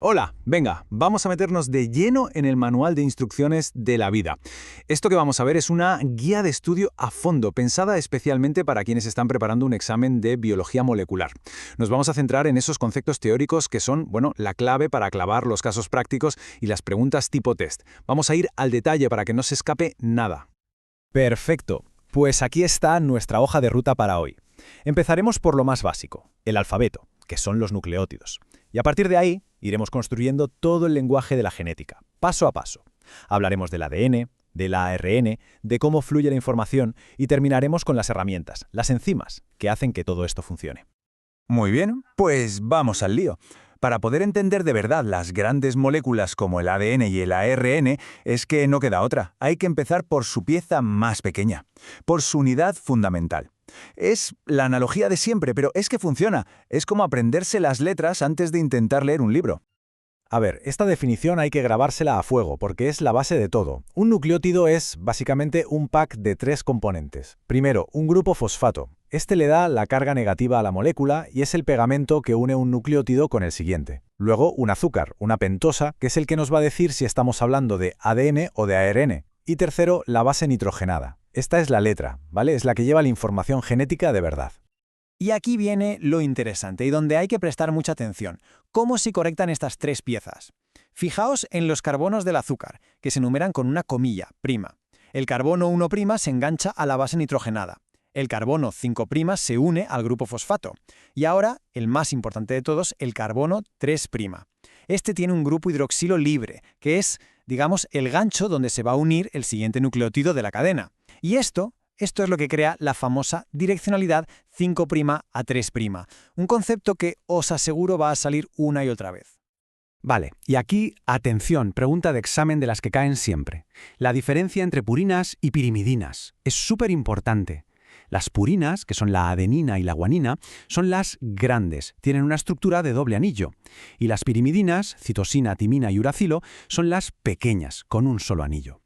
Hola, venga, vamos a meternos de lleno en el manual de instrucciones de la vida. Esto que vamos a ver es una guía de estudio a fondo, pensada especialmente para quienes están preparando un examen de biología molecular. Nos vamos a centrar en esos conceptos teóricos que son, bueno, la clave para clavar los casos prácticos y las preguntas tipo test. Vamos a ir al detalle para que no se escape nada. Perfecto. Pues aquí está nuestra hoja de ruta para hoy. Empezaremos por lo más básico, el alfabeto, que son los nucleótidos. Y a partir de ahí, iremos construyendo todo el lenguaje de la genética, paso a paso. Hablaremos del ADN, del ARN, de cómo fluye la información y terminaremos con las herramientas, las enzimas, que hacen que todo esto funcione. Muy bien, pues vamos al lío. Para poder entender de verdad las grandes moléculas como el ADN y el ARN, es que no queda otra. Hay que empezar por su pieza más pequeña, por su unidad fundamental. Es la analogía de siempre, pero es que funciona. Es como aprenderse las letras antes de intentar leer un libro. A ver, esta definición hay que grabársela a fuego, porque es la base de todo. Un nucleótido es, básicamente, un pack de tres componentes. Primero, un grupo fosfato. Este le da la carga negativa a la molécula y es el pegamento que une un nucleótido con el siguiente. Luego, un azúcar, una pentosa, que es el que nos va a decir si estamos hablando de ADN o de ARN. Y tercero, la base nitrogenada. Esta es la letra, ¿vale? Es la que lleva la información genética de verdad. Y aquí viene lo interesante y donde hay que prestar mucha atención. ¿Cómo se conectan estas tres piezas? Fijaos en los carbonos del azúcar, que se numeran con una comilla, prima. El carbono 1' se engancha a la base nitrogenada. El carbono 5' se une al grupo fosfato. Y ahora, el más importante de todos, el carbono 3'. Este tiene un grupo hidroxilo libre, que es, digamos, el gancho donde se va a unir el siguiente nucleótido de la cadena. Y esto es lo que crea la famosa direccionalidad 5' a 3', un concepto que os aseguro va a salir una y otra vez. Vale, y aquí, atención, pregunta de examen de las que caen siempre. La diferencia entre purinas y pirimidinas es súper importante. Las purinas, que son la adenina y la guanina, son las grandes, tienen una estructura de doble anillo. Y las pirimidinas, citosina, timina y uracilo, son las pequeñas, con un solo anillo.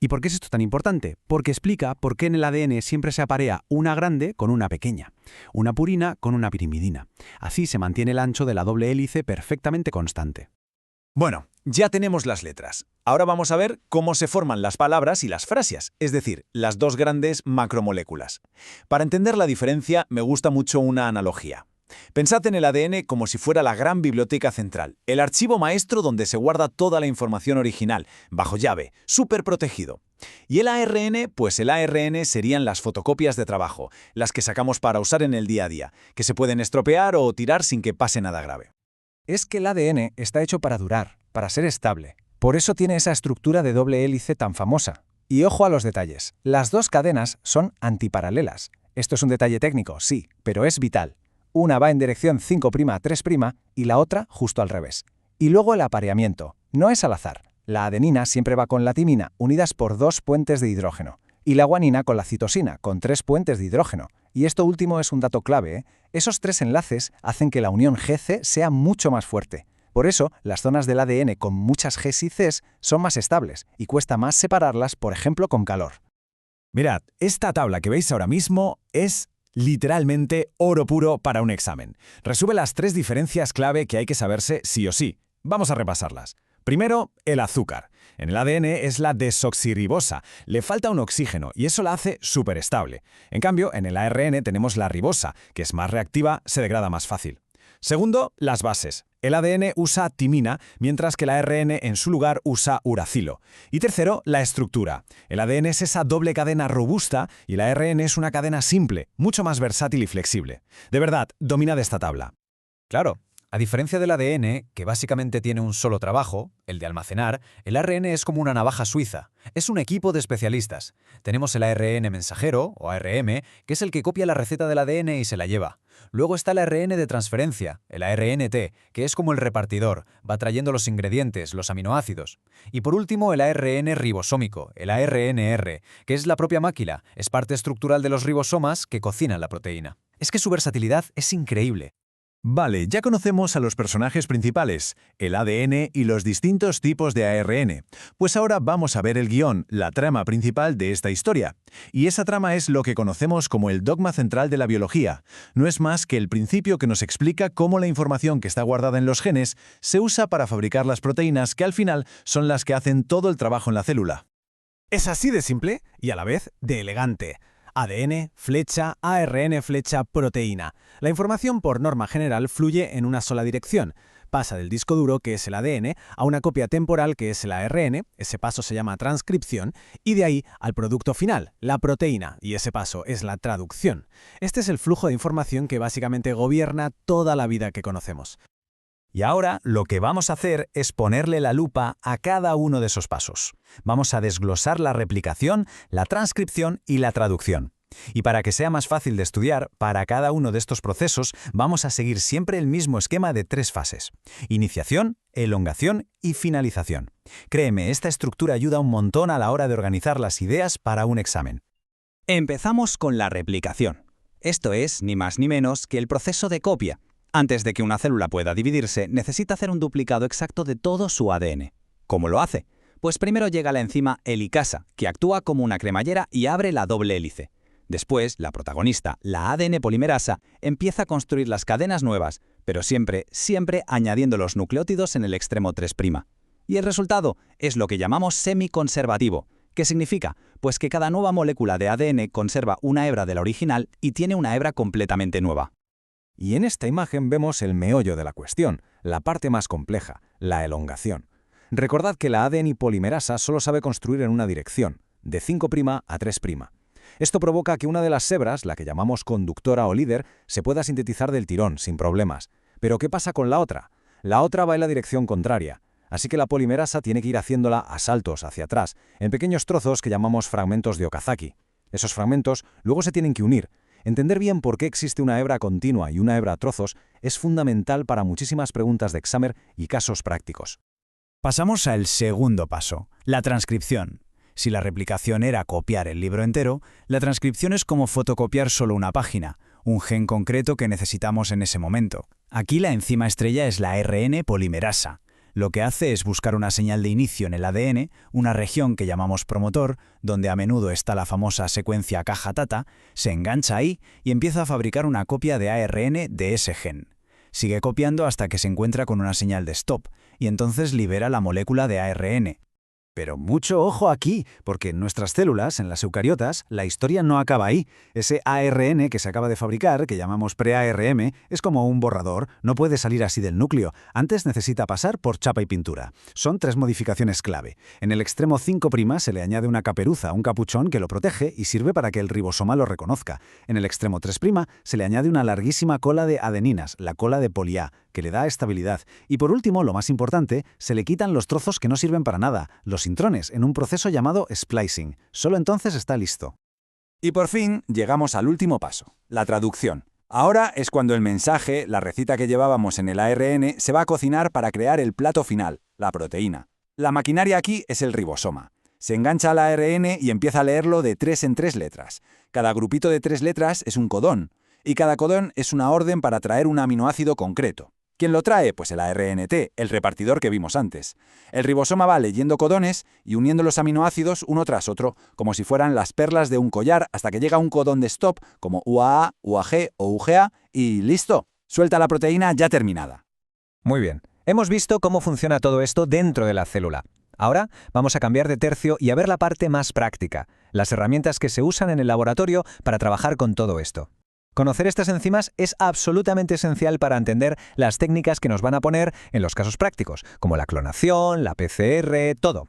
¿Y por qué es esto tan importante? Porque explica por qué en el ADN siempre se aparea una grande con una pequeña, una purina con una pirimidina. Así se mantiene el ancho de la doble hélice perfectamente constante. Bueno, ya tenemos las letras. Ahora vamos a ver cómo se forman las palabras y las frases, es decir, las dos grandes macromoléculas. Para entender la diferencia, me gusta mucho una analogía. Pensad en el ADN como si fuera la gran biblioteca central, el archivo maestro donde se guarda toda la información original, bajo llave, súper protegido. Y el ARN, pues el ARN serían las fotocopias de trabajo, las que sacamos para usar en el día a día, que se pueden estropear o tirar sin que pase nada grave. Es que el ADN está hecho para durar, para ser estable. Por eso tiene esa estructura de doble hélice tan famosa. Y ojo a los detalles. Las dos cadenas son antiparalelas. Esto es un detalle técnico, sí, pero es vital. Una va en dirección 5' a 3' y la otra justo al revés. Y luego el apareamiento. No es al azar. La adenina siempre va con la timina, unidas por 2 puentes de hidrógeno. Y la guanina con la citosina, con 3 puentes de hidrógeno. Y esto último es un dato clave, ¿eh? Esos 3 enlaces hacen que la unión G-C sea mucho más fuerte. Por eso, las zonas del ADN con muchas Gs y Cs son más estables y cuesta más separarlas, por ejemplo, con calor. Mirad, esta tabla que veis ahora mismo es literalmente oro puro para un examen. Resume las 3 diferencias clave que hay que saberse sí o sí. Vamos a repasarlas. Primero, el azúcar. En el ADN es la desoxirribosa. Le falta un oxígeno y eso la hace súper estable. En cambio, en el ARN tenemos la ribosa, que es más reactiva, se degrada más fácil. Segundo, las bases. El ADN usa timina, mientras que el ARN en su lugar usa uracilo. Y tercero, la estructura. El ADN es esa doble cadena robusta y el ARN es una cadena simple, mucho más versátil y flexible. De verdad, dominad esta tabla. Claro, a diferencia del ADN, que básicamente tiene un solo trabajo, el de almacenar, el ARN es como una navaja suiza. Es un equipo de especialistas. Tenemos el ARN mensajero, o ARM, que es el que copia la receta del ADN y se la lleva. Luego está el ARN de transferencia, el ARNT, que es como el repartidor, va trayendo los ingredientes, los aminoácidos. Y por último, el ARN ribosómico, el ARNR, que es la propia máquina, es parte estructural de los ribosomas que cocinan la proteína. Es que su versatilidad es increíble. Vale, ya conocemos a los personajes principales, el ADN y los distintos tipos de ARN. Pues ahora vamos a ver el guión, la trama principal de esta historia. Y esa trama es lo que conocemos como el dogma central de la biología. No es más que el principio que nos explica cómo la información que está guardada en los genes se usa para fabricar las proteínas que al final son las que hacen todo el trabajo en la célula. Es así de simple y a la vez de elegante. ADN, flecha, ARN, flecha, proteína. La información por norma general fluye en una sola dirección. Pasa del disco duro, que es el ADN, a una copia temporal, que es el ARN, ese paso se llama transcripción, y de ahí al producto final, la proteína, y ese paso es la traducción. Este es el flujo de información que básicamente gobierna toda la vida que conocemos. Y ahora lo que vamos a hacer es ponerle la lupa a cada uno de esos pasos. Vamos a desglosar la replicación, la transcripción y la traducción. Y para que sea más fácil de estudiar, para cada uno de estos procesos vamos a seguir siempre el mismo esquema de 3 fases: iniciación, elongación y finalización. Créeme, esta estructura ayuda un montón a la hora de organizar las ideas para un examen. Empezamos con la replicación. Esto es, ni más ni menos, que el proceso de copia. Antes de que una célula pueda dividirse, necesita hacer un duplicado exacto de todo su ADN. ¿Cómo lo hace? Pues primero llega la enzima helicasa, que actúa como una cremallera y abre la doble hélice. Después, la protagonista, la ADN polimerasa, empieza a construir las cadenas nuevas, pero siempre añadiendo los nucleótidos en el extremo 3'. Y el resultado es lo que llamamos semiconservativo. ¿Qué significa? Pues que cada nueva molécula de ADN conserva una hebra de la original y tiene una hebra completamente nueva. Y en esta imagen vemos el meollo de la cuestión, la parte más compleja, la elongación. Recordad que la ADN polimerasa solo sabe construir en una dirección, de 5' a 3'. Esto provoca que una de las hebras, la que llamamos conductora o líder, se pueda sintetizar del tirón, sin problemas. Pero ¿qué pasa con la otra? La otra va en la dirección contraria, así que la polimerasa tiene que ir haciéndola a saltos hacia atrás, en pequeños trozos que llamamos fragmentos de Okazaki. Esos fragmentos luego se tienen que unir. Entender bien por qué existe una hebra continua y una hebra a trozos es fundamental para muchísimas preguntas de examen y casos prácticos. Pasamos al segundo paso, la transcripción. Si la replicación era copiar el libro entero, la transcripción es como fotocopiar solo una página, un gen concreto que necesitamos en ese momento. Aquí la enzima estrella es la ARN polimerasa. Lo que hace es buscar una señal de inicio en el ADN, una región que llamamos promotor, donde a menudo está la famosa secuencia caja-tata, se engancha ahí y empieza a fabricar una copia de ARN de ese gen. Sigue copiando hasta que se encuentra con una señal de stop, y entonces libera la molécula de ARN. Pero mucho ojo aquí, porque en nuestras células, en las eucariotas, la historia no acaba ahí. Ese ARN que se acaba de fabricar, que llamamos pre-ARM, es como un borrador, no puede salir así del núcleo. Antes necesita pasar por chapa y pintura. Son 3 modificaciones clave. En el extremo 5' se le añade una caperuza, un capuchón que lo protege y sirve para que el ribosoma lo reconozca. En el extremo 3' se le añade una larguísima cola de adeninas, la cola de poli-A, que le da estabilidad. Y por último, lo más importante, se le quitan los trozos que no sirven para nada, los intrones, en un proceso llamado splicing. Solo entonces está listo. Y por fin llegamos al último paso, la traducción. Ahora es cuando el mensaje, la receta que llevábamos en el ARN, se va a cocinar para crear el plato final, la proteína. La maquinaria aquí es el ribosoma. Se engancha al ARN y empieza a leerlo de 3 en 3 letras. Cada grupito de 3 letras es un codón, y cada codón es una orden para traer un aminoácido concreto. ¿Quién lo trae? Pues el ARNT, el repartidor que vimos antes. El ribosoma va leyendo codones y uniendo los aminoácidos uno tras otro, como si fueran las perlas de un collar, hasta que llega un codón de stop, como UAA, UAG o UGA, y ¡listo! Suelta la proteína ya terminada. Muy bien. Hemos visto cómo funciona todo esto dentro de la célula. Ahora vamos a cambiar de tercio y a ver la parte más práctica, las herramientas que se usan en el laboratorio para trabajar con todo esto. Conocer estas enzimas es absolutamente esencial para entender las técnicas que nos van a poner en los casos prácticos, como la clonación, la PCR, todo.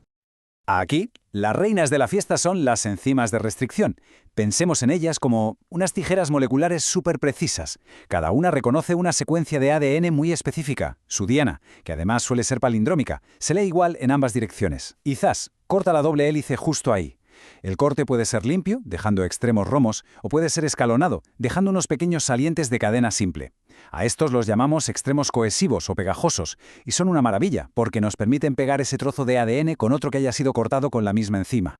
Aquí, las reinas de la fiesta son las enzimas de restricción. Pensemos en ellas como unas tijeras moleculares súper precisas. Cada una reconoce una secuencia de ADN muy específica, su diana, que además suele ser palindrómica. Se lee igual en ambas direcciones. Y ¡zas! Corta la doble hélice justo ahí. El corte puede ser limpio, dejando extremos romos, o puede ser escalonado, dejando unos pequeños salientes de cadena simple. A estos los llamamos extremos cohesivos o pegajosos, y son una maravilla, porque nos permiten pegar ese trozo de ADN con otro que haya sido cortado con la misma enzima.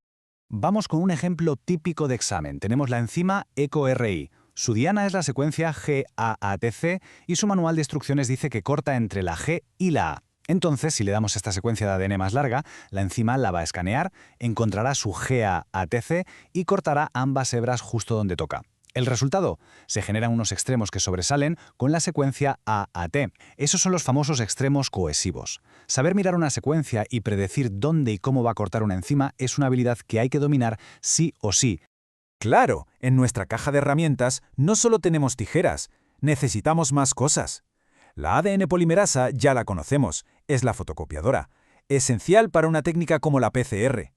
Vamos con un ejemplo típico de examen. Tenemos la enzima EcoRI. Su diana es la secuencia GAATC y su manual de instrucciones dice que corta entre la G y la A. Entonces, si le damos esta secuencia de ADN más larga, la enzima la va a escanear, encontrará su GAATC y cortará ambas hebras justo donde toca. El resultado, se generan unos extremos que sobresalen con la secuencia AAT. Esos son los famosos extremos cohesivos. Saber mirar una secuencia y predecir dónde y cómo va a cortar una enzima es una habilidad que hay que dominar sí o sí. Claro, en nuestra caja de herramientas no solo tenemos tijeras, necesitamos más cosas. La ADN polimerasa ya la conocemos, es la fotocopiadora, esencial para una técnica como la PCR.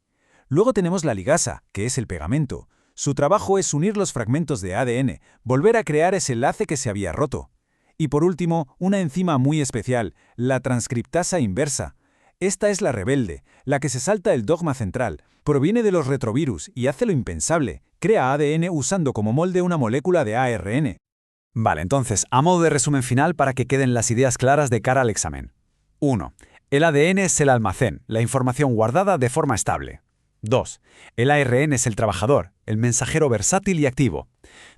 Luego tenemos la ligasa, que es el pegamento. Su trabajo es unir los fragmentos de ADN, volver a crear ese enlace que se había roto. Y por último, una enzima muy especial, la transcriptasa inversa. Esta es la rebelde, la que se salta el dogma central, proviene de los retrovirus y hace lo impensable, crea ADN usando como molde una molécula de ARN. Vale, entonces, a modo de resumen final para que queden las ideas claras de cara al examen. 1. El ADN es el almacén, la información guardada de forma estable. 2. El ARN es el trabajador, el mensajero versátil y activo.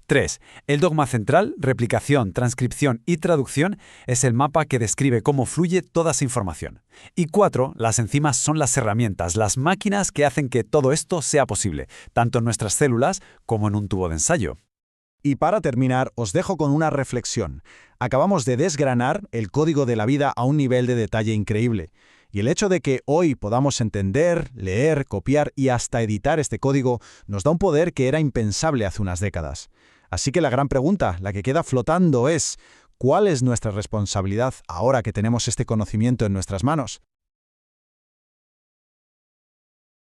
3. El dogma central, replicación, transcripción y traducción, es el mapa que describe cómo fluye toda esa información. Y 4. Las enzimas son las herramientas, las máquinas que hacen que todo esto sea posible, tanto en nuestras células como en un tubo de ensayo. Y para terminar, os dejo con una reflexión. Acabamos de desgranar el código de la vida a un nivel de detalle increíble. Y el hecho de que hoy podamos entender, leer, copiar y hasta editar este código nos da un poder que era impensable hace unas décadas. Así que la gran pregunta, la que queda flotando es, ¿cuál es nuestra responsabilidad ahora que tenemos este conocimiento en nuestras manos?